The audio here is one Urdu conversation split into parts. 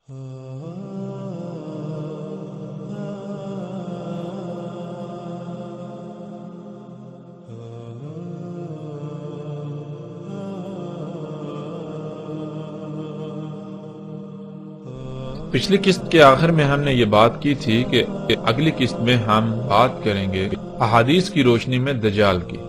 پچھلی قسط کے آخر میں ہم نے یہ بات کی تھی کہ اگلی قسط میں ہم بات کریں گے احادیث کی روشنی میں دجال کی.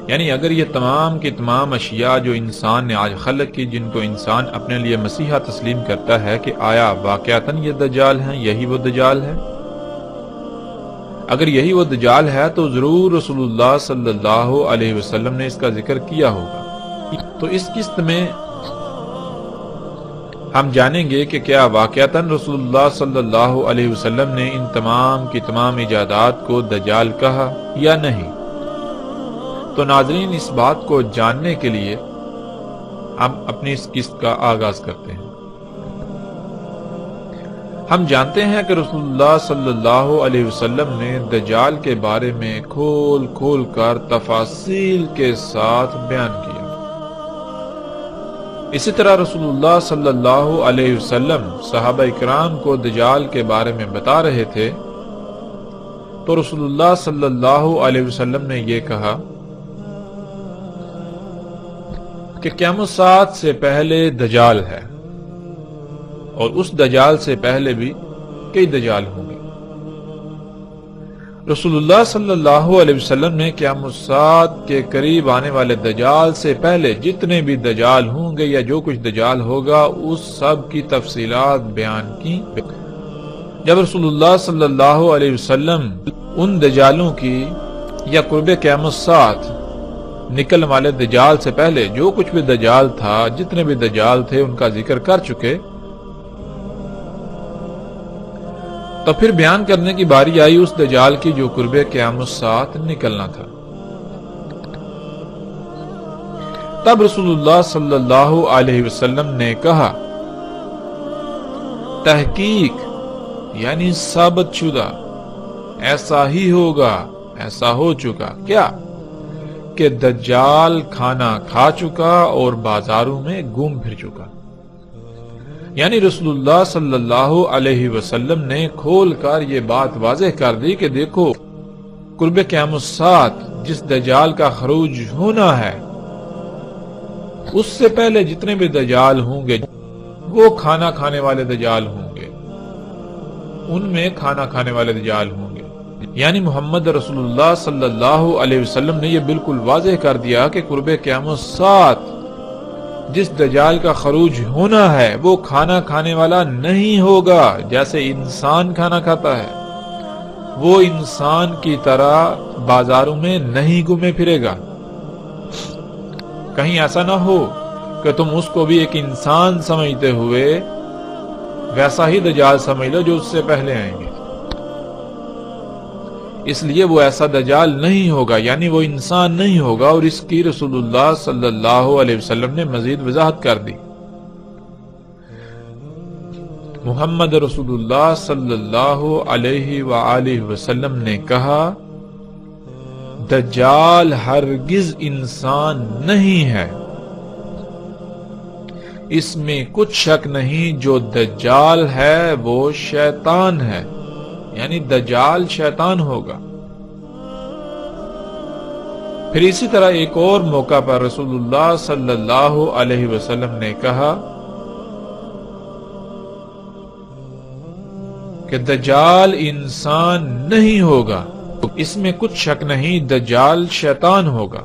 یعنی اگر یہ تمام کی تمام اشیاء جو انسان نے آج خلق کی، جن کو انسان اپنے لیے مسیحا تسلیم کرتا ہے کہ آیا واقعتاً یہ دجال ہیں، یہی وہ دجال ہے، اگر یہی وہ دجال ہے تو ضرور رسول اللہ صلی اللہ علیہ وسلم نے اس کا ذکر کیا ہوگا. تو اس قسط میں ہم جانیں گے کہ کیا واقعتاً رسول اللہ صلی اللہ علیہ وسلم نے ان تمام کی تمام ایجادات کو دجال کہا یا نہیں. تو ناظرین، اس بات کو جاننے کے لیے ہم اپنی اس قسط کا آغاز کرتے ہیں. ہم جانتے ہیں کہ رسول اللہ صلی اللہ علیہ وسلم نے دجال کے بارے میں کھول کھول کر تفاصیل کے ساتھ بیان کیا. اسی طرح رسول اللہ صلی اللہ علیہ وسلم صحابہ اکرام کو دجال کے بارے میں بتا رہے تھے تو رسول اللہ صلی اللہ علیہ وسلم نے یہ کہا کہ قیامت الساعۃ سے پہلے دجال ہے، اور اس دجال سے پہلے بھی کئی دجال ہوں گے. رسول اللہ صلی اللہ علیہ وسلم نے قیامت الساعۃ کے قریب آنے والے دجال سے پہلے جتنے بھی دجال ہوں گے یا جو کچھ دجال ہوگا اس سب کی تفصیلات بیان کی. جب رسول اللہ صلی اللہ علیہ وسلم ان دجالوں کی یا قرب قیامت الساعۃ نکلنے والے دجال سے پہلے جو کچھ بھی دجال تھا، جتنے بھی دجال تھے، ان کا ذکر کر چکے، تو پھر بیان کرنے کی باری آئی اس دجال کی جو قرب قیامت الساعۃ نکلنا تھا. تب رسول اللہ صلی اللہ علیہ وسلم نے کہا، تحقیق یعنی ثابت شدہ، ایسا ہی ہوگا، ایسا ہو چکا. کیا؟ کہ دجال کھانا کھا چکا اور بازاروں میں گھوم پھر چکا. یعنی رسول اللہ صلی اللہ علیہ وسلم نے کھول کر یہ بات واضح کر دی کہ دیکھو، قرب قیامت الساعۃ جس دجال کا خروج ہونا ہے، اس سے پہلے جتنے بھی دجال ہوں گے وہ کھانا کھانے والے دجال ہوں گے، ان میں کھانا کھانے والے دجال ہوں گے. یعنی محمد رسول اللہ صلی اللہ علیہ وسلم نے یہ بالکل واضح کر دیا کہ قرب قیامت الساعۃ جس دجال کا خروج ہونا ہے وہ کھانا کھانے والا نہیں ہوگا جیسے انسان کھانا کھاتا ہے. وہ انسان کی طرح بازاروں میں نہیں گھومے پھرے گا. کہیں ایسا نہ ہو کہ تم اس کو بھی ایک انسان سمجھتے ہوئے ویسا ہی دجال سمجھ لو جو اس سے پہلے آئیں گے. اس لیے وہ ایسا دجال نہیں ہوگا، یعنی وہ انسان نہیں ہوگا، اور اس کی رسول اللہ صلی اللہ علیہ وسلم نے مزید وضاحت کر دی. محمد رسول اللہ صلی اللہ علیہ وآلہ وسلم نے کہا، دجال ہرگز انسان نہیں ہے. اس میں کچھ شک نہیں، جو دجال ہے وہ شیطان ہے، یعنی دجال شیطان ہوگا. پھر اسی طرح ایک اور موقع پر رسول اللہ صلی اللہ علیہ وسلم نے کہا کہ دجال انسان نہیں ہوگا. اس میں کچھ شک نہیں، دجال شیطان ہوگا.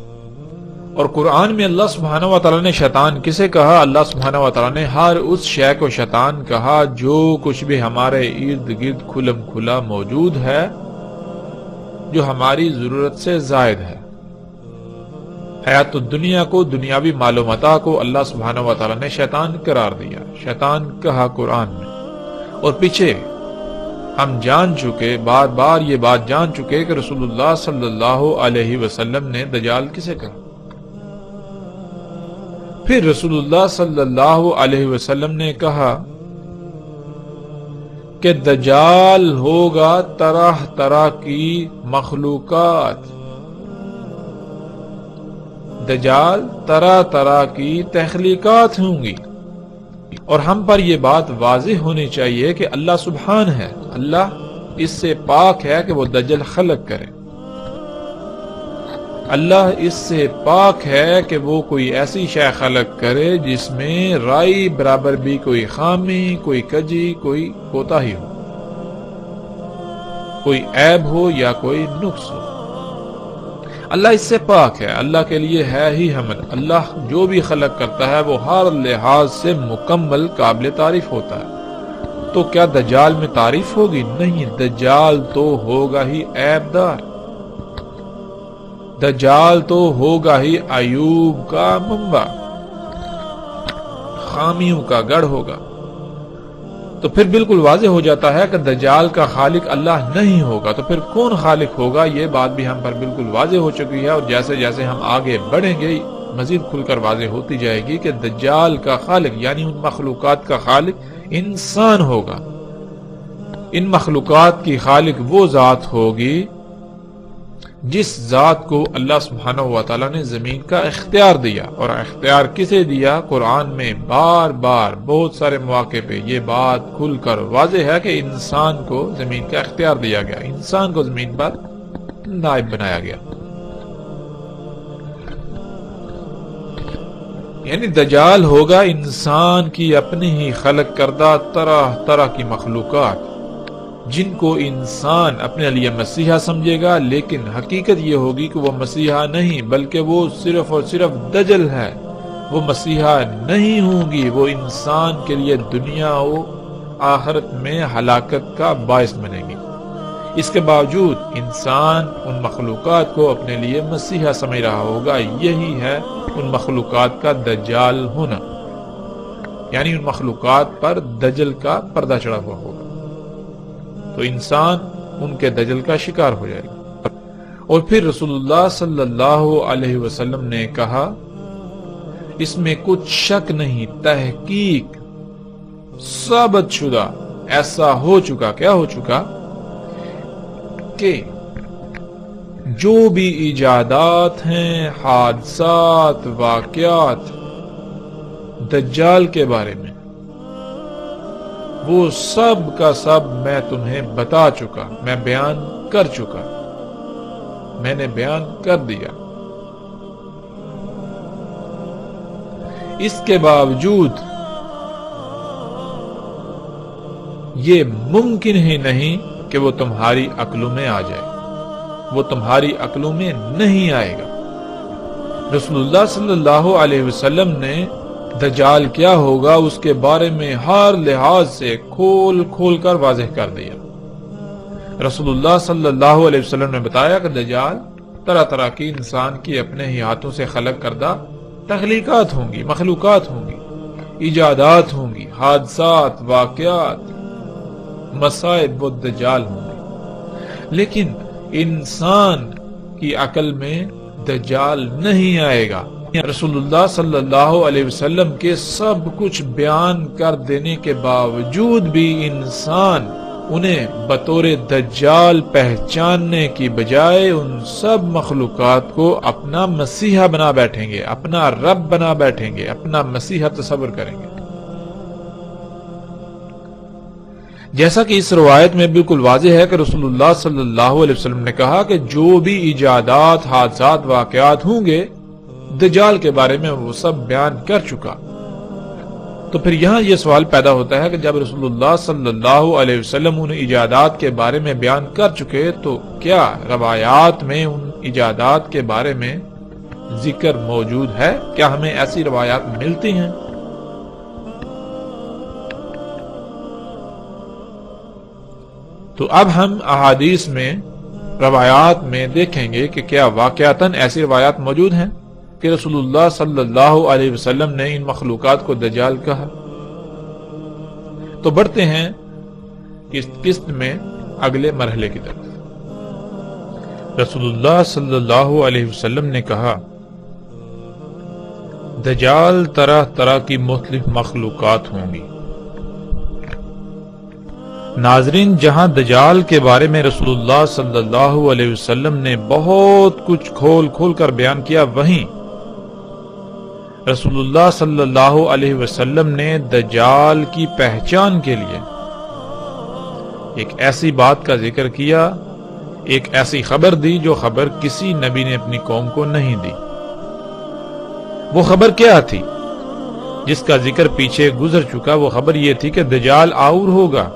اور قرآن میں اللہ سبحانہ و تعالیٰ نے شیطان کسے کہا؟ اللہ سبحانہ و تعالیٰ نے ہر اس شے کو شیطان کہا جو کچھ بھی ہمارے ارد گرد کھلم کھلا موجود ہے، جو ہماری ضرورت سے زائد ہے. حیات الدنیا کو، دنیاوی معلومات کو اللہ سبحانہ و تعالیٰ نے شیطان قرار دیا، شیطان کہا قرآن میں. اور پیچھے ہم جان چکے، بار بار یہ بات جان چکے کہ رسول اللہ صلی اللہ علیہ وسلم نے دجال کسے کہا. پھر رسول اللہ صلی اللہ علیہ وسلم نے کہا کہ دجال ہوگا طرح طرح کی مخلوقات، دجال طرح طرح کی تخلیقات ہوں گی. اور ہم پر یہ بات واضح ہونی چاہیے کہ اللہ سبحان ہے، اللہ اس سے پاک ہے کہ وہ دجل خلق کرے، اللہ اس سے پاک ہے کہ وہ کوئی ایسی شے خلق کرے جس میں رائی برابر بھی کوئی خامی، کوئی کجی، کوئی کوتاہی ہو، کوئی عیب ہو یا کوئی نقص ہو۔ اللہ اس سے پاک ہے، اللہ کے لیے ہے ہی حمد۔ اللہ جو بھی خلق کرتا ہے وہ ہر لحاظ سے مکمل قابل تعریف ہوتا ہے۔ تو کیا دجال میں تعریف ہوگی؟ نہیں، دجال تو ہوگا ہی عیب دار، دجال تو ہوگا ہی عیوب کا منبع، خامیوں کا گڑھ ہوگا۔ تو پھر بالکل واضح ہو جاتا ہے کہ دجال کا خالق اللہ نہیں ہوگا، تو پھر کون خالق ہوگا؟ یہ بات بھی ہم پر بالکل واضح ہو چکی ہے، اور جیسے جیسے ہم آگے بڑھیں گے مزید کھل کر واضح ہوتی جائے گی کہ دجال کا خالق یعنی ان مخلوقات کا خالق انسان ہوگا۔ ان مخلوقات کی خالق وہ ذات ہوگی جس ذات کو اللہ سبحانہ و تعالیٰ نے زمین کا اختیار دیا، اور اختیار کسے دیا؟ قرآن میں بار بار بہت سارے مواقع پہ یہ بات کھل کر واضح ہے کہ انسان کو زمین کا اختیار دیا گیا، انسان کو زمین پر نائب بنایا گیا۔ یعنی دجال ہوگا انسان کی اپنی ہی خلق کردہ طرح طرح کی مخلوقات، جن کو انسان اپنے لیے مسیحا سمجھے گا، لیکن حقیقت یہ ہوگی کہ وہ مسیحا نہیں بلکہ وہ صرف اور صرف دجل ہے۔ وہ مسیحا نہیں ہوں گی، وہ انسان کے لیے دنیا و آخرت میں ہلاکت کا باعث بنے گی۔ اس کے باوجود انسان ان مخلوقات کو اپنے لیے مسیحا سمجھ رہا ہوگا۔ یہی ہے ان مخلوقات کا دجال ہونا، یعنی ان مخلوقات پر دجل کا پردہ چڑھا ہوا ہوگا، تو انسان ان کے دجل کا شکار ہو جائے گا۔ اور پھر رسول اللہ صلی اللہ علیہ وسلم نے کہا، اس میں کچھ شک نہیں، تحقیق ثابت شدہ ایسا ہو چکا، کیا ہو چکا؟ کہ جو بھی ایجادات ہیں، حادثات، واقعات دجال کے بارے میں، وہ سب کا سب میں تمہیں بتا چکا، میں بیان کر چکا، میں نے بیان کر دیا۔ اس کے باوجود یہ ممکن ہی نہیں کہ وہ تمہاری عقلوں میں آ جائے، وہ تمہاری عقلوں میں نہیں آئے گا۔ رسول اللہ صلی اللہ علیہ وسلم نے دجال کیا ہوگا اس کے بارے میں ہر لحاظ سے کھول کھول کر واضح کر دیا۔ رسول اللہ صلی اللہ علیہ وسلم نے بتایا کہ دجال طرح طرح کی انسان کی اپنے ہی ہاتھوں سے خلق کردہ تخلیقات ہوں گی، مخلوقات ہوں گی، ایجادات ہوں گی، حادثات، واقعات، مصائب و دجال ہوں گے، لیکن انسان کی عقل میں دجال نہیں آئے گا۔ رسول اللہ صلی اللہ علیہ وسلم کے سب کچھ بیان کر دینے کے باوجود بھی انسان انہیں بطور دجال پہچاننے کی بجائے ان سب مخلوقات کو اپنا مسیحا بنا بیٹھیں گے، اپنا رب بنا بیٹھیں گے، اپنا مسیحا تصور کریں گے۔ جیسا کہ اس روایت میں بالکل واضح ہے کہ رسول اللہ صلی اللہ علیہ وسلم نے کہا کہ جو بھی ایجادات، حادثات، واقعات ہوں گے دجال کے بارے میں وہ سب بیان کر چکا۔ تو پھر یہاں یہ سوال پیدا ہوتا ہے کہ جب رسول اللہ صلی اللہ علیہ وسلم ان ایجادات کے بارے میں بیان کر چکے تو کیا روایات میں ان ایجادات کے بارے میں ذکر موجود ہے؟ کیا ہمیں ایسی روایات ملتی ہیں؟ تو اب ہم احادیث میں، روایات میں دیکھیں گے کہ کیا واقعتاً ایسی روایات موجود ہیں کہ رسول اللہ صلی اللہ علیہ وسلم نے ان مخلوقات کو دجال کہا۔ تو بڑھتے ہیں اس قسط میں اگلے مرحلے کی طرف۔ رسول اللہ صلی اللہ علیہ وسلم نے کہا، دجال طرح طرح کی مختلف مخلوقات ہوں گی۔ ناظرین، جہاں دجال کے بارے میں رسول اللہ صلی اللہ علیہ وسلم نے بہت کچھ کھول کھول کر بیان کیا، وہیں رسول اللہ صلی اللہ علیہ وسلم نے دجال کی پہچان کے لیے ایک ایسی بات کا ذکر کیا، ایک ایسی خبر دی جو خبر کسی نبی نے اپنی قوم کو نہیں دی۔ وہ خبر کیا تھی جس کا ذکر پیچھے گزر چکا؟ وہ خبر یہ تھی کہ دجال آور ہوگا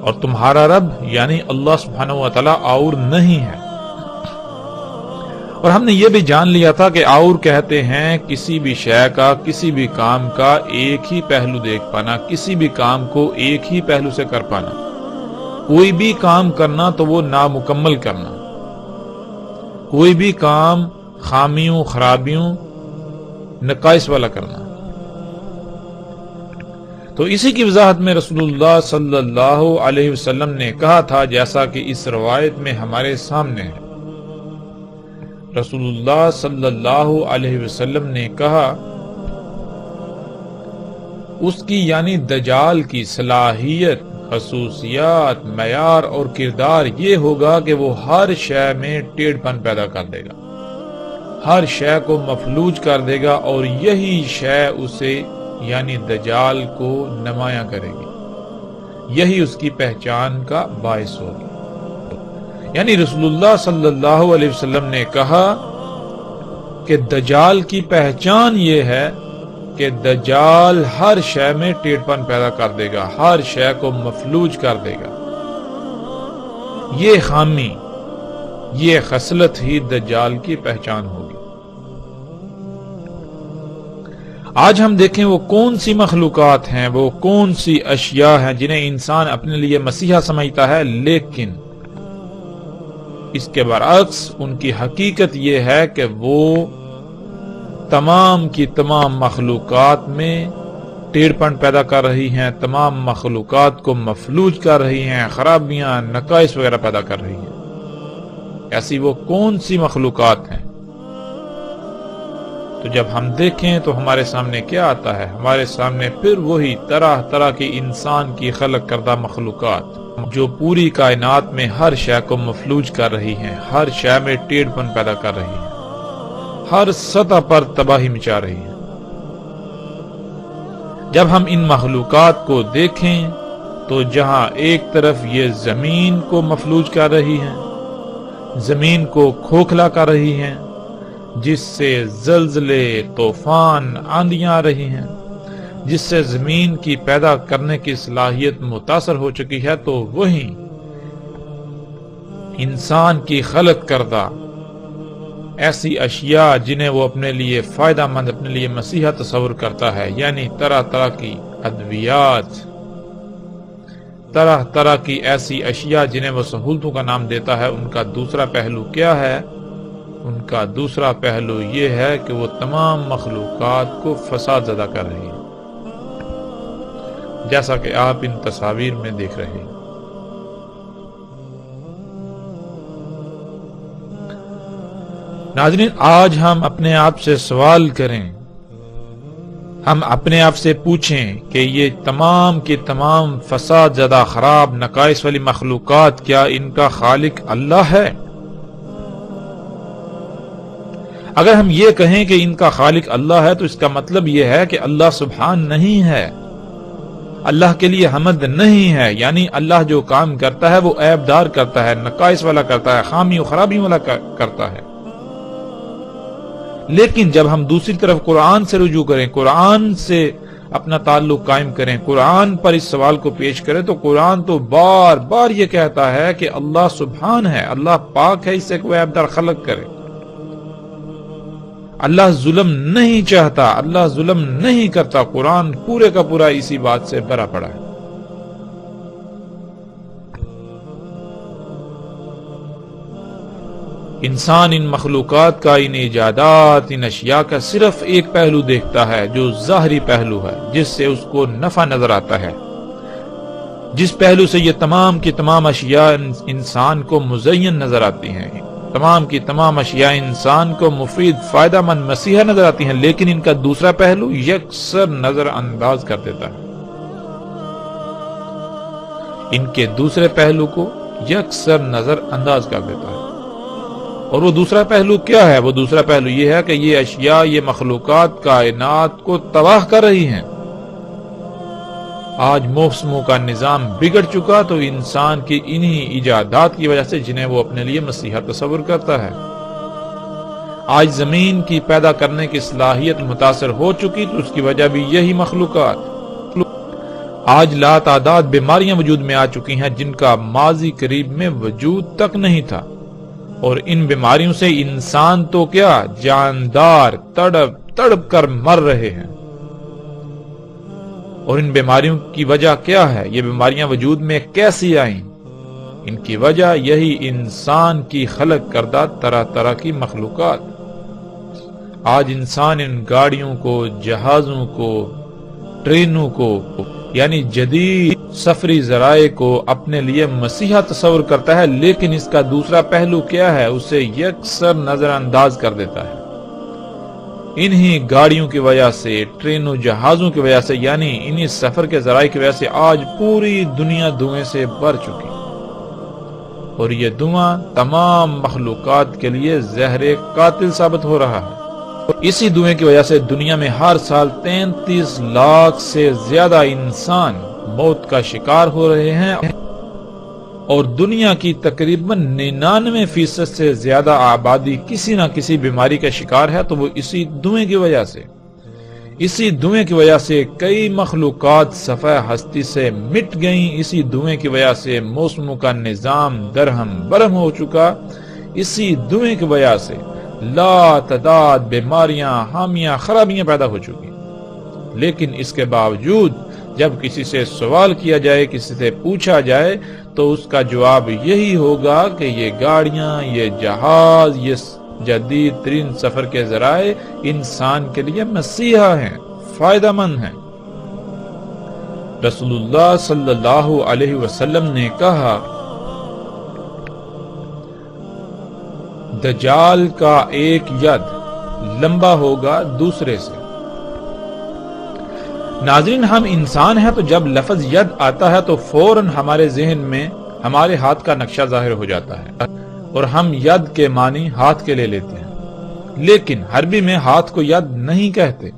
اور تمہارا رب یعنی اللہ سبحانہ و تعالی آور نہیں ہے۔ اور ہم نے یہ بھی جان لیا تھا کہ آور کہتے ہیں کسی بھی شے کا، کسی بھی کام کا ایک ہی پہلو دیکھ پانا، کسی بھی کام کو ایک ہی پہلو سے کر پانا، کوئی بھی کام کرنا تو وہ نامکمل کرنا، کوئی بھی کام خامیوں، خرابیوں، نقائص والا کرنا۔ تو اسی کی وضاحت میں رسول اللہ صلی اللہ علیہ وسلم نے کہا تھا، جیسا کہ اس روایت میں ہمارے سامنے ہے۔ رسول اللہ صلی اللہ علیہ وسلم نے کہا اس کی یعنی دجال کی صلاحیت، خصوصیات، معیار اور کردار یہ ہوگا کہ وہ ہر شے میں ٹیڑھ پن پیدا کر دے گا، ہر شے کو مفلوج کر دے گا، اور یہی شے اسے یعنی دجال کو نمایاں کرے گی، یہی اس کی پہچان کا باعث ہوگی۔ یعنی رسول اللہ صلی اللہ علیہ وسلم نے کہا کہ دجال کی پہچان یہ ہے کہ دجال ہر شے میں ٹیڑھ پن پیدا کر دے گا، ہر شے کو مفلوج کر دے گا۔ یہ خامی، یہ خصلت ہی دجال کی پہچان ہوگی۔ آج ہم دیکھیں وہ کون سی مخلوقات ہیں، وہ کون سی اشیاء ہیں جنہیں انسان اپنے لیے مسیحا سمجھتا ہے، لیکن اس کے برعکس ان کی حقیقت یہ ہے کہ وہ تمام کی تمام مخلوقات میں ٹیڑھ پن پیدا کر رہی ہیں، تمام مخلوقات کو مفلوج کر رہی ہیں، خرابیاں، نقائص وغیرہ پیدا کر رہی ہیں۔ ایسی وہ کون سی مخلوقات ہیں؟ تو جب ہم دیکھیں تو ہمارے سامنے کیا آتا ہے؟ ہمارے سامنے پھر وہی طرح طرح کی انسان کی خلق کردہ مخلوقات جو پوری کائنات میں ہر شے کو مفلوج کر رہی ہیں، ہر شے میں ٹیڑھ پن پیدا کر رہی ہیں، ہر سطح پر تباہی مچا رہی ہیں۔ جب ہم ان مخلوقات کو دیکھیں تو جہاں ایک طرف یہ زمین کو مفلوج کر رہی ہیں، زمین کو کھوکھلا کر رہی ہیں، جس سے زلزلے، طوفان، آندیاں آ رہی ہیں، جس سے زمین کی پیدا کرنے کی صلاحیت متاثر ہو چکی ہے، تو وہیں انسان کی خلق کردہ ایسی اشیاء جنہیں وہ اپنے لیے فائدہ مند، اپنے لیے مسیحا تصور کرتا ہے، یعنی طرح طرح کی ادویات، طرح طرح کی ایسی اشیاء جنہیں وہ سہولتوں کا نام دیتا ہے، ان کا دوسرا پہلو کیا ہے؟ ان کا دوسرا پہلو یہ ہے کہ وہ تمام مخلوقات کو فساد زدہ کر رہی ہے، جیسا کہ آپ ان تصاویر میں دیکھ رہے ہیں۔ ناظرین، آج ہم اپنے آپ سے سوال کریں، ہم اپنے آپ سے پوچھیں کہ یہ تمام کی تمام فساد زدہ، خراب، نقائص والی مخلوقات کیا ان کا خالق اللہ ہے؟ اگر ہم یہ کہیں کہ ان کا خالق اللہ ہے تو اس کا مطلب یہ ہے کہ اللہ سبحان نہیں ہے، اللہ کے لیے حمد نہیں ہے، یعنی اللہ جو کام کرتا ہے وہ عیب دار کرتا ہے، نقائص والا کرتا ہے، خامی و خرابی والا کرتا ہے۔ لیکن جب ہم دوسری طرف قرآن سے رجوع کریں، قرآن سے اپنا تعلق قائم کریں، قرآن پر اس سوال کو پیش کریں، تو قرآن تو بار بار یہ کہتا ہے کہ اللہ سبحان ہے، اللہ پاک ہے، اس سے کوئی عیب دار خلق کرے۔ اللہ ظلم نہیں چاہتا، اللہ ظلم نہیں کرتا، قرآن پورے کا پورا اسی بات سے بھرا پڑا ہے۔ انسان ان مخلوقات کا، ان ایجادات، ان اشیاء کا صرف ایک پہلو دیکھتا ہے جو ظاہری پہلو ہے، جس سے اس کو نفع نظر آتا ہے، جس پہلو سے یہ تمام کی تمام اشیاء انسان کو مزین نظر آتی ہیں، تمام کی تمام اشیاء انسان کو مفید، فائدہ مند، مسیحا نظر آتی ہیں، لیکن ان کا دوسرا پہلو یکسر نظر انداز کر دیتا ہے، ان کے دوسرے پہلو کو یکسر نظر انداز کر دیتا ہے۔ اور وہ دوسرا پہلو کیا ہے؟ وہ دوسرا پہلو یہ ہے کہ یہ اشیاء، یہ مخلوقات کائنات کو تباہ کر رہی ہیں۔ آج موسموں کا نظام بگڑ چکا تو انسان کی انہی ایجادات کی وجہ سے، جنہیں وہ اپنے لیے مسیحا تصور کرتا ہے۔ آج زمین کی پیدا کرنے کی صلاحیت متاثر ہو چکی تو اس کی وجہ بھی یہی مخلوقات۔ آج لا تعداد بیماریاں وجود میں آ چکی ہیں جن کا ماضی قریب میں وجود تک نہیں تھا، اور ان بیماریوں سے انسان تو کیا، جاندار تڑپ تڑپ کر مر رہے ہیں۔ اور ان بیماریوں کی وجہ کیا ہے؟ یہ بیماریاں وجود میں کیسی آئیں؟ ان کی وجہ یہی انسان کی خلق کردہ طرح طرح کی مخلوقات۔ آج انسان ان گاڑیوں کو، جہازوں کو، ٹرینوں کو، یعنی جدید سفری ذرائع کو اپنے لیے مسیحا تصور کرتا ہے، لیکن اس کا دوسرا پہلو کیا ہے؟ اسے یکسر نظر انداز کر دیتا ہے۔ انہی گاڑیوں کی وجہ سے، ٹرینوں جہازوں کی وجہ سے، یعنی انہی سفر کے ذرائع کی وجہ سے آج پوری دنیا دھوئیں سے بھر چکی، اور یہ دھواں تمام مخلوقات کے لیے زہر قاتل ثابت ہو رہا ہے۔ اسی دھوئیں کی وجہ سے دنیا میں ہر سال 33 لاکھ سے زیادہ انسان موت کا شکار ہو رہے ہیں، اور دنیا کی تقریباً 99% سے زیادہ آبادی کسی نہ کسی بیماری کا شکار ہے، تو وہ اسی دھوئیں کی وجہ سے۔ اسی دھوئیں کی وجہ سے کئی مخلوقات صفحہ ہستی سے مٹ گئیں، اسی دھوئیں کی وجہ سے موسموں کا نظام درہم برہم ہو چکا، اسی دھوئیں کی وجہ سے لا تعداد بیماریاں، حامیاں، خرابیاں پیدا ہو چکی۔ لیکن اس کے باوجود جب کسی سے سوال کیا جائے، کسی سے پوچھا جائے، تو اس کا جواب یہی ہوگا کہ یہ گاڑیاں، یہ جہاز، یہ جدید ترین سفر کے ذرائع انسان کے لیے مسیحا ہیں، فائدہ مند ہیں۔ رسول اللہ صلی اللہ علیہ وسلم نے کہا، دجال کا ایک ید لمبا ہوگا دوسرے سے۔ ناظرین، ہم انسان ہیں تو جب لفظ ید آتا ہے تو فوراً ہمارے ذہن میں ہمارے ہاتھ کا نقشہ ظاہر ہو جاتا ہے، اور ہم ید کے معنی ہاتھ کے لے لیتے ہیں۔ لیکن عربی میں ہاتھ کو ید نہیں کہتے،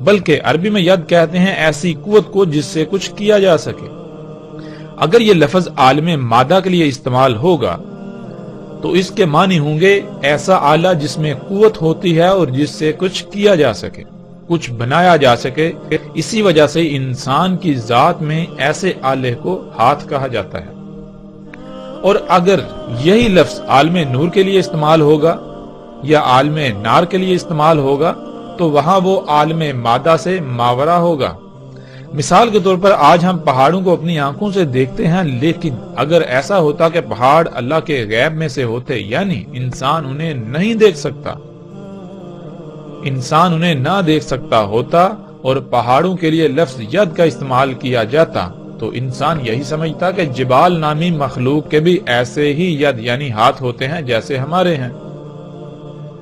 بلکہ عربی میں ید کہتے ہیں ایسی قوت کو جس سے کچھ کیا جا سکے۔ اگر یہ لفظ عالم مادہ کے لیے استعمال ہوگا تو اس کے معنی ہوں گے ایسا آلہ جس میں قوت ہوتی ہے اور جس سے کچھ کیا جا سکے، کچھ بنایا جا سکے۔ اسی وجہ سے انسان کی ذات میں ایسے آلے کو ہاتھ کہا جاتا ہے۔ اور اگر یہی لفظ عالم نور کے لیے استعمال ہوگا یا عالم نار کے لیے استعمال ہوگا تو وہاں وہ عالم مادہ سے ماورا ہوگا۔ مثال کے طور پر آج ہم پہاڑوں کو اپنی آنکھوں سے دیکھتے ہیں، لیکن اگر ایسا ہوتا کہ پہاڑ اللہ کے غیب میں سے ہوتے، یعنی انسان انہیں نہیں دیکھ سکتا، انسان انہیں نہ دیکھ سکتا ہوتا اور پہاڑوں کے لیے لفظ ید کا استعمال کیا جاتا، تو انسان یہی سمجھتا کہ جبال نامی مخلوق کے بھی ایسے ہی ید یعنی ہاتھ ہوتے ہیں جیسے ہمارے ہیں،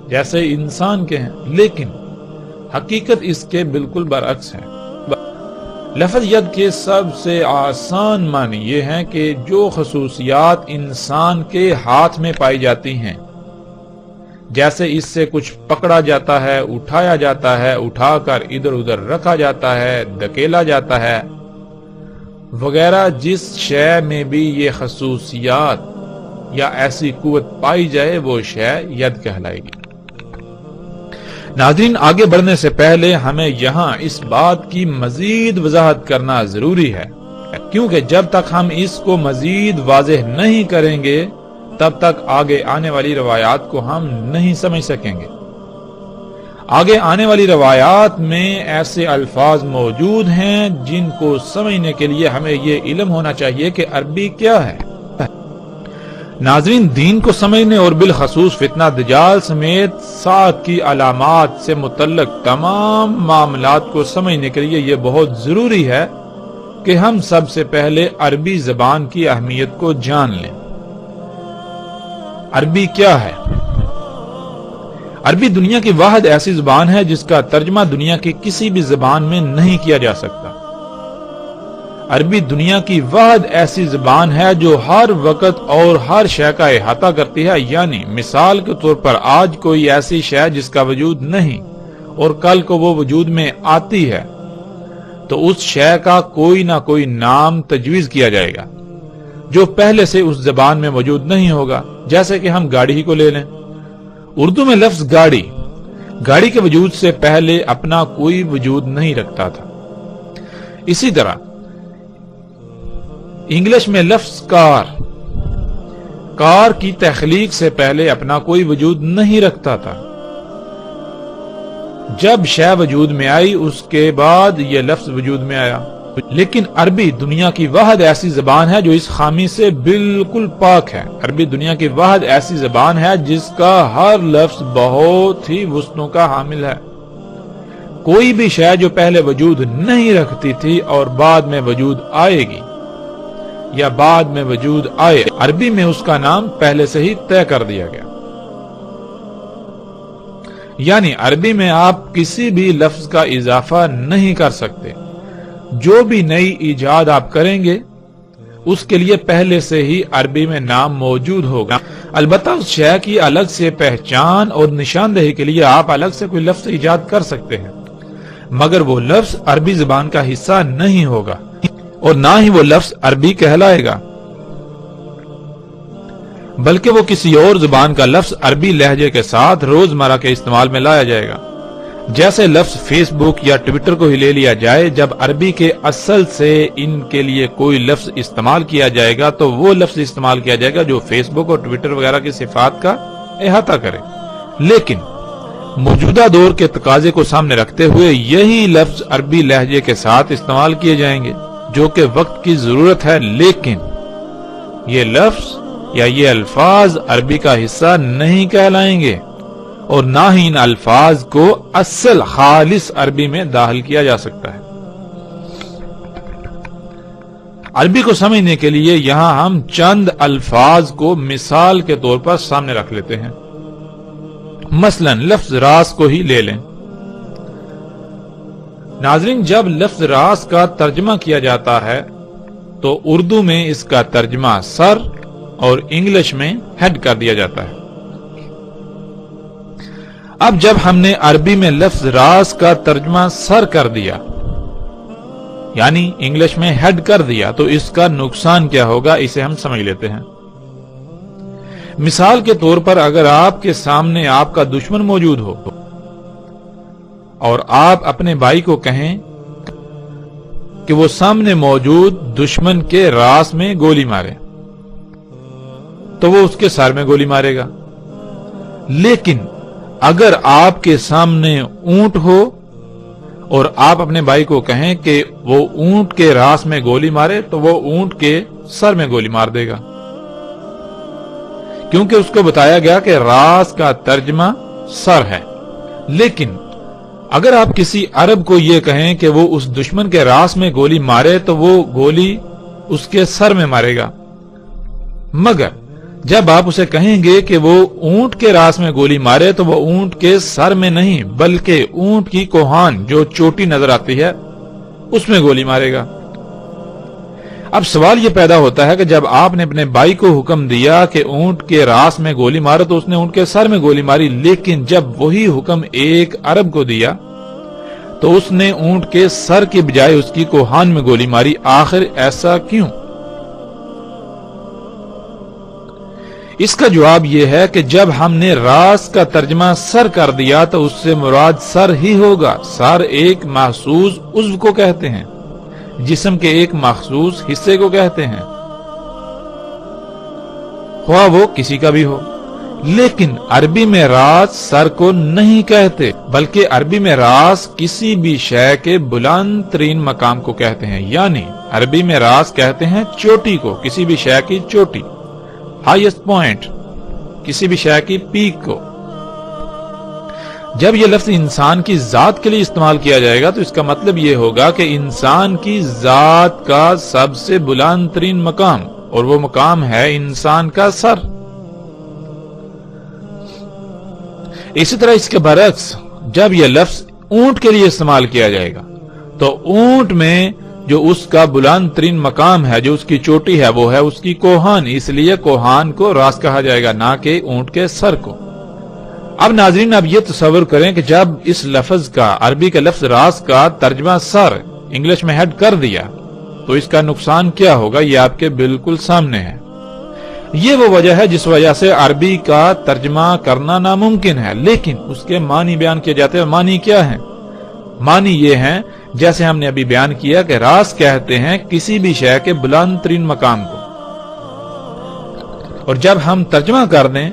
جیسے انسان کے ہیں۔ لیکن حقیقت اس کے بالکل برعکس ہے۔ لفظ ید کے سب سے آسان معنی یہ ہیں کہ جو خصوصیات انسان کے ہاتھ میں پائی جاتی ہیں، جیسے اس سے کچھ پکڑا جاتا ہے، اٹھایا جاتا ہے، اٹھا کر ادھر ادھر رکھا جاتا ہے، دھکیلا جاتا ہے وغیرہ، جس شے میں بھی یہ خصوصیات یا ایسی قوت پائی جائے وہ شے ید کہلائے گی۔ ناظرین، آگے بڑھنے سے پہلے ہمیں یہاں اس بات کی مزید وضاحت کرنا ضروری ہے، کیونکہ جب تک ہم اس کو مزید واضح نہیں کریں گے تب تک آگے آنے والی روایات کو ہم نہیں سمجھ سکیں گے۔ آگے آنے والی روایات میں ایسے الفاظ موجود ہیں جن کو سمجھنے کے لیے ہمیں یہ علم ہونا چاہیے کہ عربی کیا ہے۔ ناظرین، دین کو سمجھنے اور بالخصوص فتنہ دجال سمیت ساتھ کی علامات سے متعلق تمام معاملات کو سمجھنے کے لیے یہ بہت ضروری ہے کہ ہم سب سے پہلے عربی زبان کی اہمیت کو جان لیں۔ عربی کیا ہے؟ عربی دنیا کی واحد ایسی زبان ہے جس کا ترجمہ دنیا کی کسی بھی زبان میں نہیں کیا جا سکتا۔ عربی دنیا کی واحد ایسی زبان ہے جو ہر وقت اور ہر شے کا احاطہ کرتی ہے، یعنی مثال کے طور پر آج کوئی ایسی شے جس کا وجود نہیں اور کل کو وہ وجود میں آتی ہے تو اس شے کا کوئی نہ کوئی نام تجویز کیا جائے گا جو پہلے سے اس زبان میں موجود نہیں ہوگا۔ جیسے کہ ہم گاڑی ہی کو لے لیں، اردو میں لفظ گاڑی کے وجود سے پہلے اپنا کوئی وجود نہیں رکھتا تھا۔ اسی طرح انگلش میں لفظ کار کی تخلیق سے پہلے اپنا کوئی وجود نہیں رکھتا تھا۔ جب شے وجود میں آئی اس کے بعد یہ لفظ وجود میں آیا۔ لیکن عربی دنیا کی واحد ایسی زبان ہے جو اس خامی سے بالکل پاک ہے۔ عربی دنیا کی واحد ایسی زبان ہے جس کا ہر لفظ بہت ہی وسعتوں کا حامل ہے۔ کوئی بھی شے جو پہلے وجود نہیں رکھتی تھی اور بعد میں وجود آئے گی یا بعد میں وجود آئے، عربی میں اس کا نام پہلے سے ہی طے کر دیا گیا۔ یعنی عربی میں آپ کسی بھی لفظ کا اضافہ نہیں کر سکتے۔ جو بھی نئی ایجاد آپ کریں گے اس کے لیے پہلے سے ہی عربی میں نام موجود ہوگا۔ البتہ اس شے کی الگ سے پہچان اور نشاندہی کے لیے آپ الگ سے کوئی لفظ ایجاد کر سکتے ہیں، مگر وہ لفظ عربی زبان کا حصہ نہیں ہوگا اور نہ ہی وہ لفظ عربی کہلائے گا، بلکہ وہ کسی اور زبان کا لفظ عربی لہجے کے ساتھ روزمرہ کے استعمال میں لایا جائے گا۔ جیسے لفظ فیس بک یا ٹویٹر کو ہی لے لیا جائے، جب عربی کے اصل سے ان کے لیے کوئی لفظ استعمال کیا جائے گا تو وہ لفظ استعمال کیا جائے گا جو فیس بک اور ٹویٹر وغیرہ کی صفات کا احاطہ کرے۔ لیکن موجودہ دور کے تقاضے کو سامنے رکھتے ہوئے یہی لفظ عربی لہجے کے ساتھ استعمال کیے جائیں گے جو کہ وقت کی ضرورت ہے، لیکن یہ لفظ یا یہ الفاظ عربی کا حصہ نہیں کہلائیں گے اور نہ ہی ان الفاظ کو اصل خالص عربی میں داخل کیا جا سکتا ہے۔ عربی کو سمجھنے کے لیے یہاں ہم چند الفاظ کو مثال کے طور پر سامنے رکھ لیتے ہیں۔ مثلا لفظ راس کو ہی لے لیں۔ ناظرین، جب لفظ راس کا ترجمہ کیا جاتا ہے تو اردو میں اس کا ترجمہ سر اور انگلش میں ہیڈ کر دیا جاتا ہے۔ اب جب ہم نے عربی میں لفظ راس کا ترجمہ سر کر دیا یعنی انگلش میں ہیڈ کر دیا تو اس کا نقصان کیا ہوگا اسے ہم سمجھ لیتے ہیں۔ مثال کے طور پر اگر آپ کے سامنے آپ کا دشمن موجود ہو اور آپ اپنے بھائی کو کہیں کہ وہ سامنے موجود دشمن کے راس میں گولی مارے تو وہ اس کے سر میں گولی مارے گا۔ لیکن اگر آپ کے سامنے اونٹ ہو اور آپ اپنے بھائی کو کہیں کہ وہ اونٹ کے راس میں گولی مارے تو وہ اونٹ کے سر میں گولی مار دے گا، کیونکہ اس کو بتایا گیا کہ راس کا ترجمہ سر ہے۔ لیکن اگر آپ کسی عرب کو یہ کہیں کہ وہ اس دشمن کے راس میں گولی مارے تو وہ گولی اس کے سر میں مارے گا، مگر جب آپ اسے کہیں گے کہ وہ اونٹ کے راس میں گولی مارے تو وہ اونٹ کے سر میں نہیں بلکہ اونٹ کی کوہان جو چوٹی نظر آتی ہے اس میں گولی مارے گا۔ اب سوال یہ پیدا ہوتا ہے کہ جب آپ نے اپنے بھائی کو حکم دیا کہ اونٹ کے راس میں گولی مارو تو اس نے اونٹ کے سر میں گولی ماری، لیکن جب وہی حکم ایک عرب کو دیا تو اس نے اونٹ کے سر کے بجائے اس کی کوہان میں گولی ماری۔ آخر ایسا کیوں؟ اس کا جواب یہ ہے کہ جب ہم نے راس کا ترجمہ سر کر دیا تو اس سے مراد سر ہی ہوگا۔ سر ایک مخصوص عضو کو کہتے ہیں، جسم کے ایک مخصوص حصے کو کہتے ہیں، خواہ وہ کسی کا بھی ہو۔ لیکن عربی میں راس سر کو نہیں کہتے بلکہ عربی میں راس کسی بھی شے کے بلند ترین مقام کو کہتے ہیں، یعنی عربی میں راس کہتے ہیں چوٹی کو، کسی بھی شے کی چوٹی، ہائیسٹ پوائنٹ، کسی بھی شے کی پیک کو۔ جب یہ لفظ انسان کی ذات کے لیے استعمال کیا جائے گا تو اس کا مطلب یہ ہوگا کہ انسان کی ذات کا سب سے بلند ترین مقام، اور وہ مقام ہے انسان کا سر۔ اسی طرح اس کے برعکس جب یہ لفظ اونٹ کے لیے استعمال کیا جائے گا تو اونٹ میں جو اس کا بلند ترین مقام ہے، جو اس کی چوٹی ہے، وہ ہے اس کی کوہان، اس لیے کوہان کو راس کہا جائے گا، نہ کہ اونٹ کے سر کو۔ اب ناظرین اب یہ تصور کریں کہ جب اس لفظ کا، عربی کے لفظ راس کا ترجمہ سر انگلش میں ہیڈ کر دیا تو اس کا نقصان کیا ہوگا، یہ آپ کے بالکل سامنے ہے۔ یہ وہ وجہ ہے جس وجہ سے عربی کا ترجمہ کرنا ناممکن ہے، لیکن اس کے معنی بیان کیے جاتے ہیں۔ معنی کیا ہیں؟ معنی یہ ہیں جیسے ہم نے ابھی بیان کیا کہ راس کہتے ہیں کسی بھی شے کے بلند ترین مقام کو، اور جب ہم ترجمہ کر دیں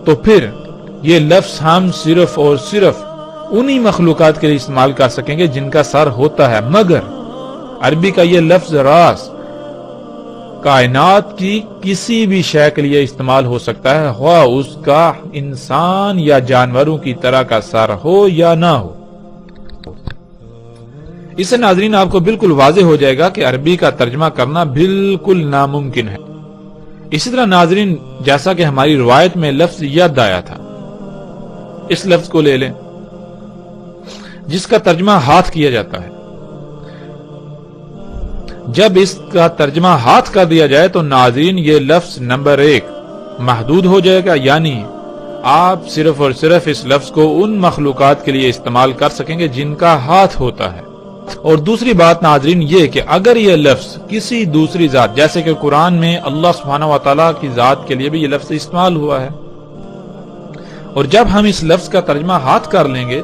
تو پھر یہ لفظ ہم صرف اور صرف انہی مخلوقات کے لیے استعمال کر سکیں گے جن کا سر ہوتا ہے، مگر عربی کا یہ لفظ راس کائنات کی کسی بھی شے کے لیے استعمال ہو سکتا ہے، خواہ اس کا انسان یا جانوروں کی طرح کا سر ہو یا نہ ہو۔ اس سے ناظرین آپ کو بالکل واضح ہو جائے گا کہ عربی کا ترجمہ کرنا بالکل ناممکن ہے۔ اسی طرح ناظرین جیسا کہ ہماری روایت میں لفظ ید آیا تھا، اس لفظ کو لے لیں جس کا ترجمہ ہاتھ کیا جاتا ہے۔ جب اس کا ترجمہ ہاتھ کر دیا جائے تو ناظرین یہ لفظ نمبر 1 محدود ہو جائے گا، یعنی آپ صرف اور صرف اس لفظ کو ان مخلوقات کے لیے استعمال کر سکیں گے جن کا ہاتھ ہوتا ہے۔ اور دوسری بات ناظرین یہ کہ اگر یہ لفظ کسی دوسری ذات، جیسے کہ قرآن میں اللہ سبحانہ و تعالیٰ کی ذات کے لیے بھی یہ لفظ استعمال ہوا ہے، اور جب ہم اس لفظ کا ترجمہ ہاتھ کر لیں گے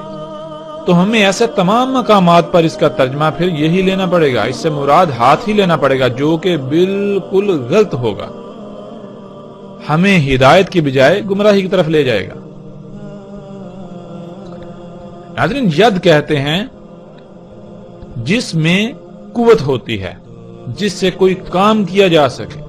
تو ہمیں ایسے تمام مقامات پر اس کا ترجمہ پھر یہی لینا پڑے گا، اس سے مراد ہاتھ ہی لینا پڑے گا، جو کہ بالکل غلط ہوگا، ہمیں ہدایت کی بجائے گمراہی کی طرف لے جائے گا۔ ناظرین ید کہتے ہیں جس میں قوت ہوتی ہے، جس سے کوئی کام کیا جا سکے،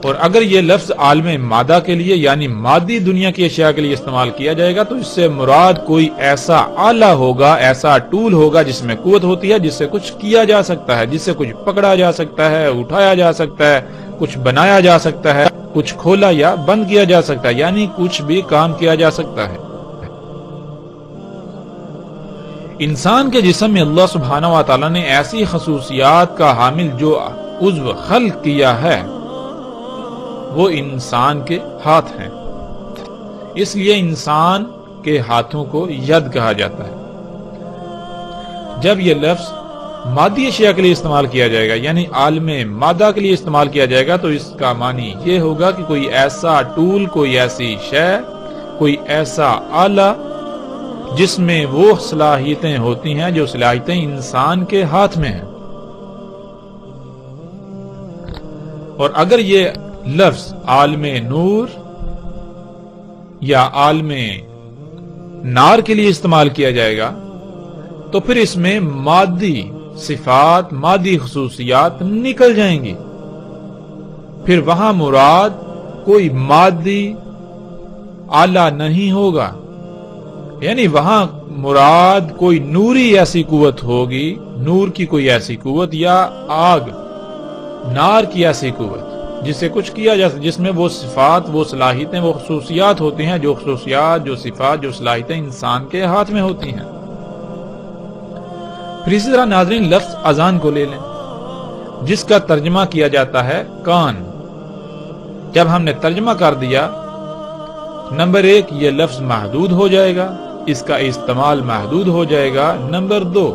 اور اگر یہ لفظ عالم مادہ کے لیے یعنی مادی دنیا کی اشیاء کے لیے استعمال کیا جائے گا تو اس سے مراد کوئی ایسا آلہ ہوگا، ایسا ٹول ہوگا جس میں قوت ہوتی ہے، جس سے کچھ کیا جا سکتا ہے، جس سے کچھ پکڑا جا سکتا ہے، اٹھایا جا سکتا ہے، کچھ بنایا جا سکتا ہے، کچھ کھولا یا بند کیا جا سکتا ہے، یعنی کچھ بھی کام کیا جا سکتا ہے۔ انسان کے جسم میں اللہ سبحانہ و تعالیٰ نے ایسی خصوصیات کا حامل جو عضو خلق کیا ہے وہ انسان کے ہاتھ ہیں، اس لیے انسان کے ہاتھوں کو ید کہا جاتا ہے۔ جب یہ لفظ مادی اشیاء کے لیے استعمال کیا جائے گا یعنی عالم مادہ کے لیے استعمال کیا جائے گا تو اس کا معنی یہ ہوگا کہ کوئی ایسا ٹول، کوئی ایسی شے، کوئی ایسا آلہ جس میں وہ صلاحیتیں ہوتی ہیں جو صلاحیتیں انسان کے ہاتھ میں ہیں۔ اور اگر یہ لفظ عالم نور یا عالم نار کے لیے استعمال کیا جائے گا تو پھر اس میں مادی صفات، مادی خصوصیات نکل جائیں گی، پھر وہاں مراد کوئی مادی آلہ نہیں ہوگا، یعنی وہاں مراد کوئی نوری ایسی قوت ہوگی، نور کی کوئی ایسی قوت یا آگ، نار کی ایسی قوت جس سے کچھ کیا جا سکتا، جس میں وہ صفات، وہ صلاحیتیں، وہ خصوصیات ہوتی ہیں، جو خصوصیات، جو صفات، جو صلاحیتیں انسان کے ہاتھ میں ہوتی ہیں۔ پھر اسی طرح ناظرین لفظ اذان کو لے لیں جس کا ترجمہ کیا جاتا ہے کان۔ جب ہم نے ترجمہ کر دیا، نمبر 1 یہ لفظ محدود ہو جائے گا، اس کا استعمال محدود ہو جائے گا۔ نمبر 2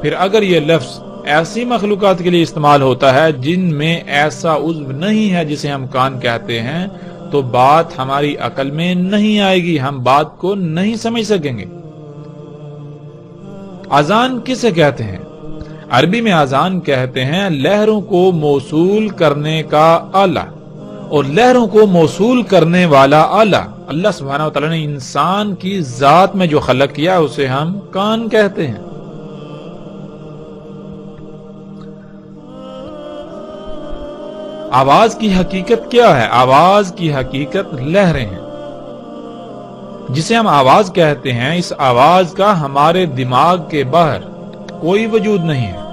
پھر اگر یہ لفظ ایسی مخلوقات کے لیے استعمال ہوتا ہے جن میں ایسا عضو نہیں ہے جسے ہم کان کہتے ہیں تو بات ہماری عقل میں نہیں آئے گی، ہم بات کو نہیں سمجھ سکیں گے۔ اذان کسے کہتے ہیں؟ عربی میں اذان کہتے ہیں لہروں کو موصول کرنے کا آلہ، اور لہروں کو موصول کرنے والا آلہ اللہ سبحانہ و تعالیٰ نے انسان کی ذات میں جو خلق کیا اسے ہم کان کہتے ہیں۔ آواز کی حقیقت کیا ہے؟ آواز کی حقیقت لہریں ہیں، جسے ہم آواز کہتے ہیں۔ اس آواز کا ہمارے دماغ کے باہر کوئی وجود نہیں ہے،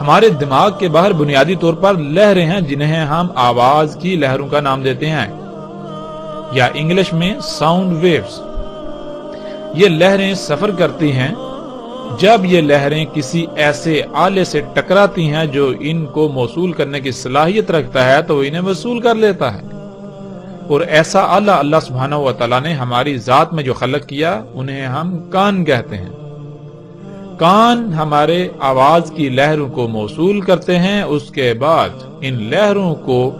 ہمارے دماغ کے باہر بنیادی طور پر لہریں ہیں جنہیں ہم آواز کی لہروں کا نام دیتے ہیں، یا انگلش میں ساؤنڈ ویوز۔ یہ لہریں سفر کرتی ہیں جب یہ لہریں کسی ایسے آلے سے ٹکراتی ہیں جو ان کو موصول کرنے کی صلاحیت رکھتا ہے تو وہ انہیں وصول کر لیتا ہے۔ اور ایسا آلہ اللہ سبحانہ و تعالیٰ نے ہماری ذات میں جو خلق کیا انہیں ہم کان کہتے ہیں۔ کان ہمارے آواز کی لہروں کو موصول کرتے ہیں، اس کے بعد ان لہروں کو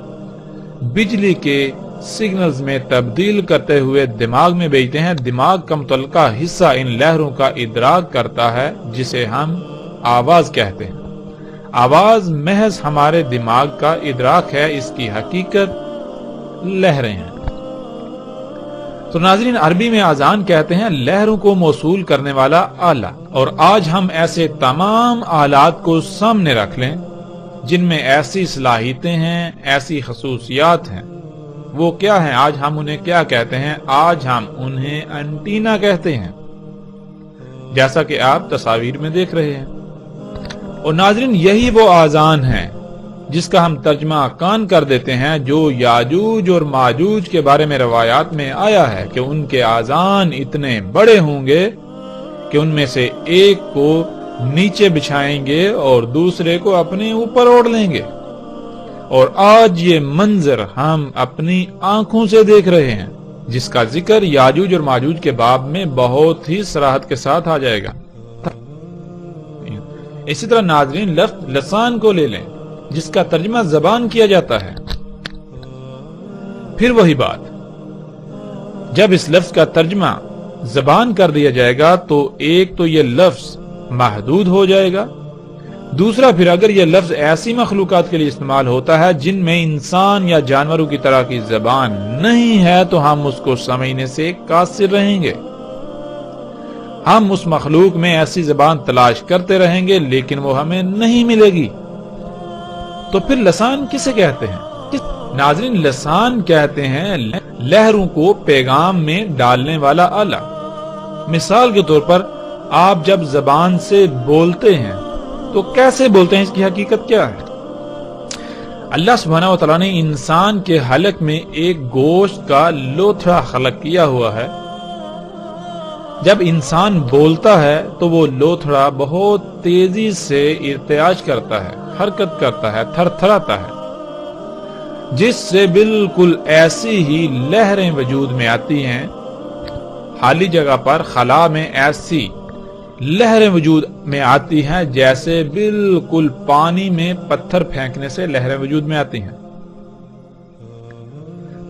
بجلی کے سگنلز میں تبدیل کرتے ہوئے دماغ میں بھیجتے ہیں۔ دماغ کا متعلقہ حصہ ان لہروں کا ادراک کرتا ہے جسے ہم آواز کہتے ہیں۔ آواز محض ہمارے دماغ کا ادراک ہے، اس کی حقیقت لہریں ہیں۔ تو ناظرین، عربی میں اذان کہتے ہیں لہروں کو موصول کرنے والا آلہ، اور آج ہم ایسے تمام آلات کو سامنے رکھ لیں جن میں ایسی صلاحیتیں ہیں، ایسی خصوصیات ہیں۔ وہ کیا ہیں؟ آج ہم انہیں کیا کہتے ہیں؟ آج ہم انہیں انٹینا کہتے ہیں، جیسا کہ آپ تصاویر میں دیکھ رہے ہیں۔ اور ناظرین، یہی وہ اذان ہے جس کا ہم ترجمہ کان کر دیتے ہیں، جو یاجوج اور ماجوج کے بارے میں روایات میں آیا ہے کہ ان کے اذان اتنے بڑے ہوں گے کہ ان میں سے ایک کو نیچے بچھائیں گے اور دوسرے کو اپنے اوپر اوڑھ لیں گے۔ اور آج یہ منظر ہم اپنی آنکھوں سے دیکھ رہے ہیں، جس کا ذکر یاجوج اور ماجوج کے باب میں بہت ہی صراحت کے ساتھ آ جائے گا۔ اسی طرح ناظرین، لفظ لسان کو لے لیں جس کا ترجمہ زبان کیا جاتا ہے۔ پھر وہی بات، جب اس لفظ کا ترجمہ زبان کر دیا جائے گا تو ایک تو یہ لفظ محدود ہو جائے گا، دوسرا پھر اگر یہ لفظ ایسی مخلوقات کے لیے استعمال ہوتا ہے جن میں انسان یا جانوروں کی طرح کی زبان نہیں ہے تو ہم اس کو سمجھنے سے قاصر رہیں گے۔ ہم اس مخلوق میں ایسی زبان تلاش کرتے رہیں گے لیکن وہ ہمیں نہیں ملے گی۔ تو پھر لسان کسے کہتے ہیں؟ ناظرین، لسان کہتے ہیں لہروں کو پیغام میں ڈالنے والا آلہ۔ مثال کے طور پر آپ جب زبان سے بولتے ہیں تو کیسے بولتے ہیں؟ اس کی حقیقت کیا ہے؟ اللہ سبحانہ و تعالیٰ نے انسان کے حلق میں ایک گوشت کا لوتھڑا خلق کیا ہوا ہے۔ جب انسان بولتا ہے تو وہ لوتھڑا بہت تیزی سے ارتعاش کرتا ہے، حرکت کرتا ہے، تھر تھراتا ہے، جس سے بالکل ایسی ہی لہریں وجود میں آتی ہیں۔ خالی جگہ پر خلا میں ایسی لہریں وجود میں آتی ہیں جیسے بالکل پانی میں پتھر پھینکنے سے لہریں وجود میں آتی ہیں۔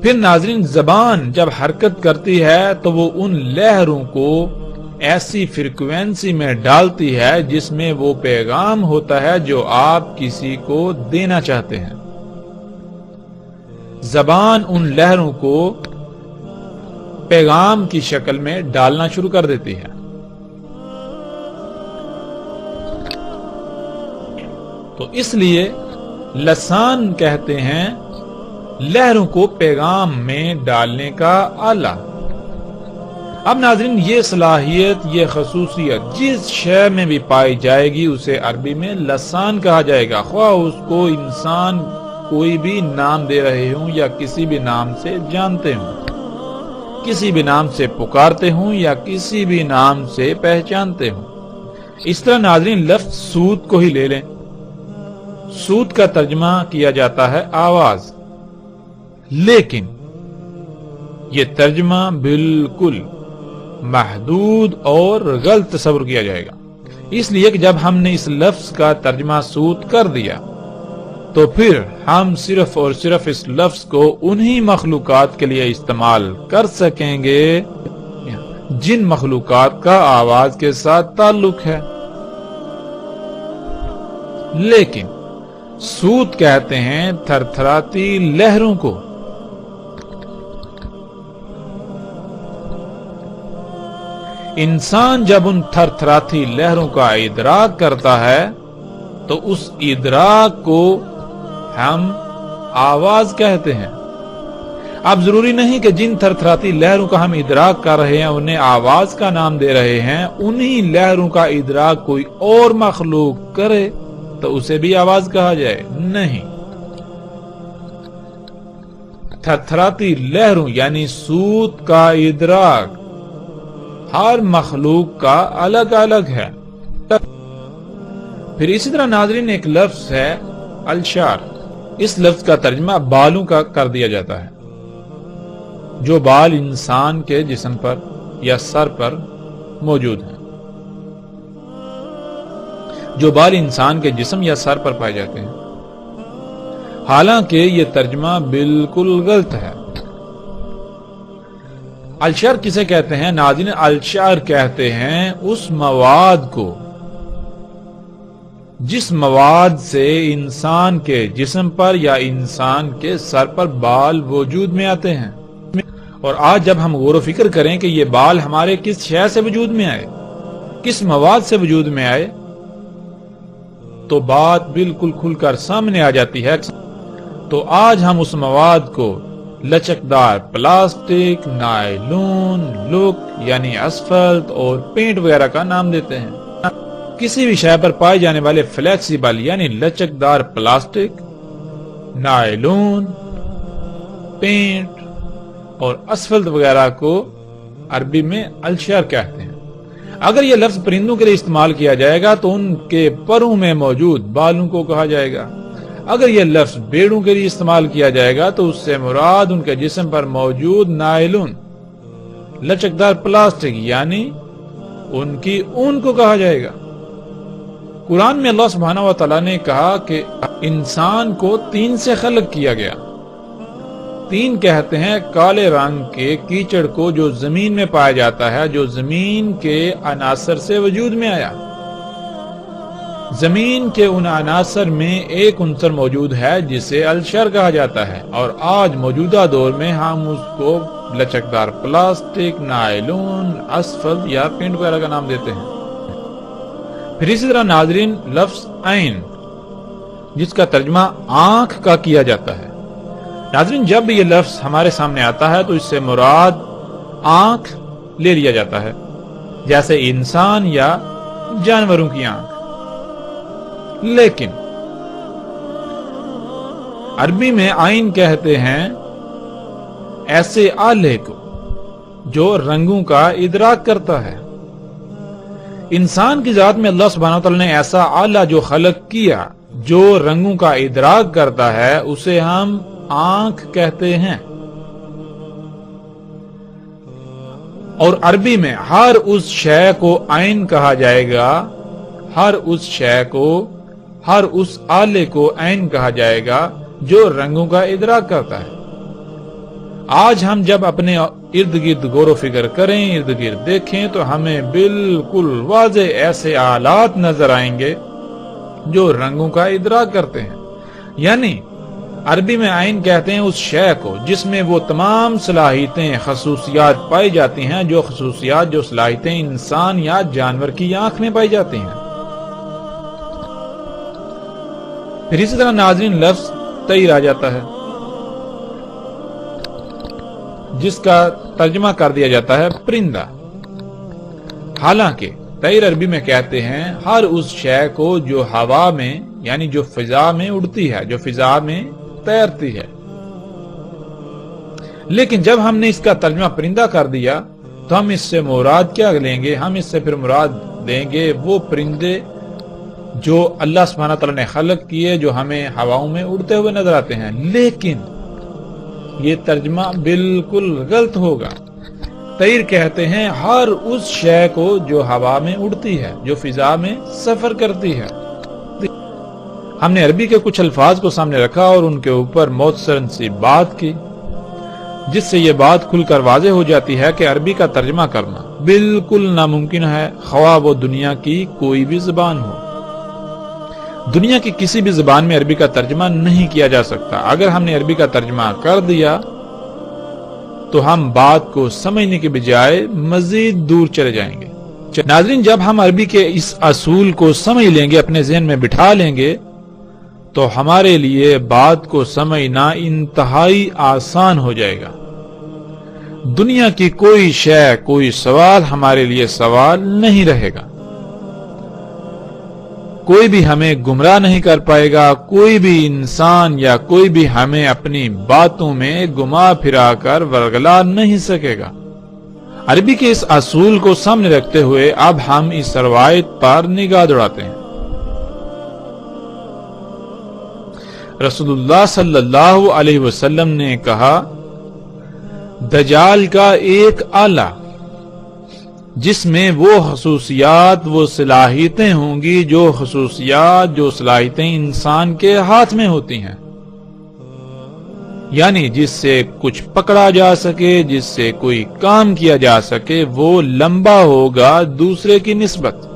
پھر ناظرین، زبان جب حرکت کرتی ہے تو وہ ان لہروں کو ایسی فریکوینسی میں ڈالتی ہے جس میں وہ پیغام ہوتا ہے جو آپ کسی کو دینا چاہتے ہیں۔ زبان ان لہروں کو پیغام کی شکل میں ڈالنا شروع کر دیتی ہے۔ تو اس لیے لسان کہتے ہیں لہروں کو پیغام میں ڈالنے کا آلہ۔ اب ناظرین، یہ صلاحیت، یہ خصوصیت جس شے میں بھی پائی جائے گی اسے عربی میں لسان کہا جائے گا، خواہ اس کو انسان کوئی بھی نام دے رہے ہوں یا کسی بھی نام سے جانتے ہوں، کسی بھی نام سے پکارتے ہوں یا کسی بھی نام سے پہچانتے ہوں۔ اس طرح ناظرین، لفظ سود کو ہی لے لیں۔ سود کا ترجمہ کیا جاتا ہے آواز، لیکن یہ ترجمہ بالکل محدود اور غلط تصور کیا جائے گا، اس لیے کہ جب ہم نے اس لفظ کا ترجمہ سود کر دیا تو پھر ہم صرف اور صرف اس لفظ کو انہی مخلوقات کے لیے استعمال کر سکیں گے جن مخلوقات کا آواز کے ساتھ تعلق ہے۔ لیکن سود کہتے ہیں تھر تھراتی لہروں کو۔ انسان جب ان تھر تھراتی لہروں کا ادراک کرتا ہے تو اس ادراک کو ہم آواز کہتے ہیں۔ اب ضروری نہیں کہ جن تھر تھراتی لہروں کا ہم ادراک کر رہے ہیں انہیں آواز کا نام دے رہے ہیں، انہی لہروں کا ادراک کوئی اور مخلوق کرے تو اسے بھی آواز کہا جائے؟ نہیں، تھر تھراتی لہروں یعنی سود کا ادراک ہر مخلوق کا الگ الگ ہے، پھر اسی طرح ناظرین ایک لفظ ہے الشعر. اس لفظ کا ترجمہ بالوں کا کر دیا جاتا ہے. جو بال انسان کے جسم پر یا سر پر موجود ہیں. جو بال انسان کے جسم یا سر پر پائے جاتے ہیں. حالانکہ یہ ترجمہ بالکل غلط ہے. الشعر کسے کہتے ہیں ناظرین؟ الشعر کہتے ہیں اس مواد کو جس مواد سے انسان کے جسم پر یا انسان کے سر پر بال وجود میں آتے ہیں. اور آج جب ہم غور و فکر کریں کہ یہ بال ہمارے کس شے سے وجود میں آئے، کس مواد سے وجود میں آئے، تو بات بالکل کھل کر سامنے آ جاتی ہے. تو آج ہم اس مواد کو لچکدار پلاسٹک، نائلون، لک یعنی اسفلٹ اور پینٹ وغیرہ کا نام دیتے ہیں. کسی بھی شے پر پائے جانے والے فلیکسیبل یعنی لچکدار پلاسٹک، نائلون، پینٹ اور اسفلٹ وغیرہ کو عربی میں الشعر کہتے ہیں. اگر یہ لفظ پرندوں کے لیے استعمال کیا جائے گا تو ان کے پروں میں موجود بالوں کو کہا جائے گا. اگر یہ لفظ بھیڑوں کے لیے استعمال کیا جائے گا تو اس سے مراد ان کے جسم پر موجود نائلون، لچکدار پلاسٹک یعنی ان کی اون کو کہا جائے گا. قرآن میں اللہ سبحانہ و تعالیٰ نے کہا کہ انسان کو 3 سے خلق کیا گیا. 3 کہتے ہیں کالے رنگ کے کیچڑ کو جو زمین میں پایا جاتا ہے، جو زمین کے عناصر سے وجود میں آیا. زمین کے ان عناصر میں ایک عنصر موجود ہے جسے الشعر کہا جاتا ہے، اور آج موجودہ دور میں ہم اس کو لچکدار پلاسٹک، نائلون، اسفلٹ یا پینٹ وغیرہ کا نام دیتے ہیں. پھر اسی طرح ناظرین لفظ عین جس کا ترجمہ آنکھ کا کیا جاتا ہے. ناظرین جب یہ لفظ ہمارے سامنے آتا ہے تو اس سے مراد آنکھ لے لیا جاتا ہے، جیسے انسان یا جانوروں کی آنکھ. لیکن عربی میں عین کہتے ہیں ایسے آلے کو جو رنگوں کا ادراک کرتا ہے. انسان کی ذات میں اللہ سبحانہ وتعالی نے ایسا آلہ جو خلق کیا جو رنگوں کا ادراک کرتا ہے اسے ہم آنکھ کہتے ہیں. اور عربی میں ہر اس شے کو عین کہا جائے گا، ہر اس شے کو، ہر اس آلے کو عین کہا جائے گا جو رنگوں کا ادراک کرتا ہے. آج ہم جب اپنے ارد گرد غور و فکر کریں، ارد گرد دیکھیں تو ہمیں بالکل واضح ایسے آلات نظر آئیں گے جو رنگوں کا ادراک کرتے ہیں. یعنی عربی میں عین کہتے ہیں اس شے کو جس میں وہ تمام صلاحیتیں، خصوصیات پائی جاتی ہیں جو خصوصیات، جو صلاحیتیں انسان یا جانور کی آنکھ میں پائی جاتی ہیں. پھر اسی طرح ناظرین لفظ طیر آ جاتا ہے جس کا ترجمہ کر دیا جاتا ہے پرندہ. حالانکہ طیر عربی میں کہتے ہیں ہر اس شے کو جو ہوا میں یعنی جو فضا میں اڑتی ہے، جو فضا میں تیرتی ہے. لیکن جب ہم نے اس کا ترجمہ پرندہ کر دیا تو ہم اس سے مراد کیا لیں گے؟ ہم اس سے پھر مراد دیں گے وہ پرندے جو اللہ سبحانہ تعالیٰ نے خلق کیے، جو ہمیں ہواؤں میں اڑتے ہوئے نظر آتے ہیں. لیکن یہ ترجمہ بالکل غلط ہوگا. طیر کہتے ہیں ہر اس شے کو جو ہوا میں اڑتی ہے، جو فضا میں سفر کرتی ہے. ہم نے عربی کے کچھ الفاظ کو سامنے رکھا اور ان کے اوپر مختصراً سی بات کی، جس سے یہ بات کھل کر واضح ہو جاتی ہے کہ عربی کا ترجمہ کرنا بالکل ناممکن ہے، خواہ وہ دنیا کی کوئی بھی زبان ہو. دنیا کی کسی بھی زبان میں عربی کا ترجمہ نہیں کیا جا سکتا. اگر ہم نے عربی کا ترجمہ کر دیا تو ہم بات کو سمجھنے کے بجائے مزید دور چلے جائیں گے. ناظرین جب ہم عربی کے اس اصول کو سمجھ لیں گے، اپنے ذہن میں بٹھا لیں گے، تو ہمارے لیے بات کو سمجھنا انتہائی آسان ہو جائے گا. دنیا کی کوئی شے، کوئی سوال ہمارے لیے سوال نہیں رہے گا. کوئی بھی ہمیں گمراہ نہیں کر پائے گا، کوئی بھی انسان یا کوئی بھی ہمیں اپنی باتوں میں گما پھرا کر ورگلا نہیں سکے گا. عربی کے اس اصول کو سامنے رکھتے ہوئے اب ہم اس روایت پر نگاہ دوڑاتے ہیں. رسول اللہ صلی اللہ علیہ وسلم نے کہا دجال کا ایک آلہ جس میں وہ خصوصیات وہ صلاحیتیں ہوں گی جو خصوصیات جو صلاحیتیں انسان کے ہاتھ میں ہوتی ہیں، یعنی جس سے کچھ پکڑا جا سکے، جس سے کوئی کام کیا جا سکے، وہ لمبا ہوگا دوسرے کی نسبت،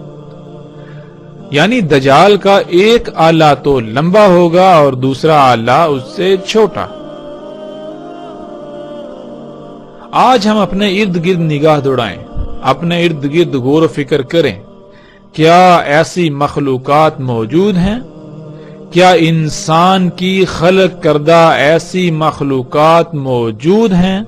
یعنی دجال کا ایک آلہ تو لمبا ہوگا اور دوسرا آلہ اس سے چھوٹا۔ آج ہم اپنے ارد گرد نگاہ دوڑائیں، اپنے ارد گرد غور و فکر کریں، کیا ایسی مخلوقات موجود ہیں؟ کیا انسان کی خلق کردہ ایسی مخلوقات موجود ہیں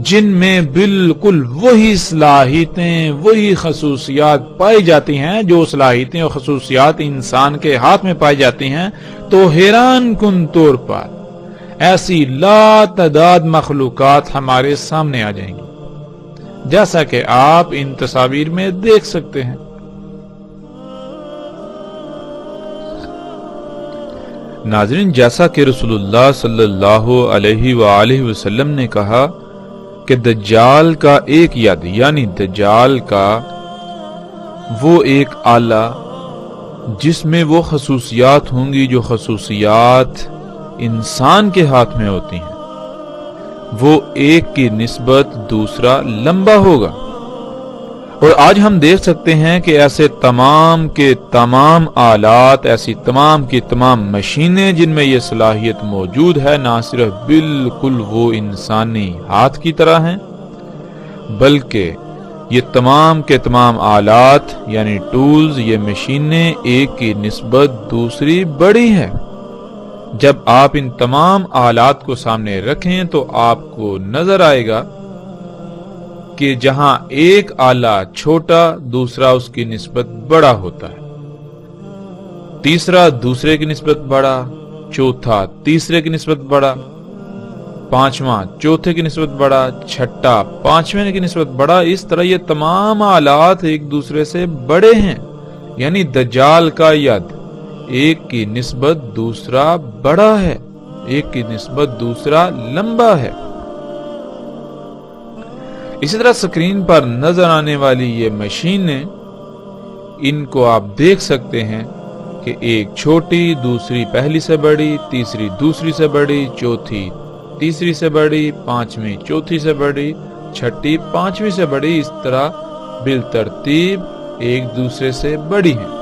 جن میں بالکل وہی صلاحیتیں وہی خصوصیات پائی جاتی ہیں جو صلاحیتیں اور خصوصیات انسان کے ہاتھ میں پائی جاتی ہیں؟ تو حیران کن طور پر ایسی لا تعداد مخلوقات ہمارے سامنے آ جائیں گی، جیسا کہ آپ ان تصاویر میں دیکھ سکتے ہیں۔ ناظرین، جیسا کہ رسول اللہ صلی اللہ علیہ وآلہ وسلم نے کہا کہ دجال کا ایک ید، یعنی دجال کا وہ ایک آلہ جس میں وہ خصوصیات ہوں گی جو خصوصیات انسان کے ہاتھ میں ہوتی ہیں، وہ ایک کی نسبت دوسرا لمبا ہوگا۔ اور آج ہم دیکھ سکتے ہیں کہ ایسے تمام کے تمام آلات، ایسی تمام کی تمام مشینیں جن میں یہ صلاحیت موجود ہے، نہ صرف بالکل وہ انسانی ہاتھ کی طرح ہیں، بلکہ یہ تمام کے تمام آلات یعنی ٹولز، یہ مشینیں ایک کی نسبت دوسری بڑی ہے۔ جب آپ ان تمام آلات کو سامنے رکھیں تو آپ کو نظر آئے گا کہ جہاں ایک آلہ چھوٹا، دوسرا اس کی نسبت بڑا ہوتا ہے، تیسرا دوسرے کی نسبت بڑا، چوتھا تیسرے کی نسبت بڑا، پانچواں چوتھے کی نسبت بڑا، چھٹا پانچویں کی نسبت بڑا۔ اس طرح یہ تمام آلات ایک دوسرے سے بڑے ہیں، یعنی دجال کا ید ایک کی نسبت دوسرا بڑا ہے، ایک کی نسبت دوسرا لمبا ہے۔ اسی طرح سکرین پر نظر آنے والی یہ مشینیں، ان کو آپ دیکھ سکتے ہیں کہ ایک چھوٹی، دوسری پہلی سے بڑی، تیسری دوسری سے بڑی، چوتھی تیسری سے بڑی، پانچویں چوتھی سے بڑی، چھٹی پانچویں سے بڑی، اس طرح بالترتیب ایک دوسرے سے بڑی ہیں۔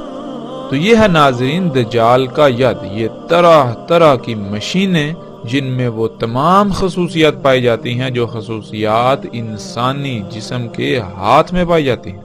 تو یہ ہے ناظرین دجال کا ید، یہ طرح طرح کی مشینیں جن میں وہ تمام خصوصیات پائی جاتی ہیں جو خصوصیات انسانی جسم کے ہاتھ میں پائی جاتی ہیں۔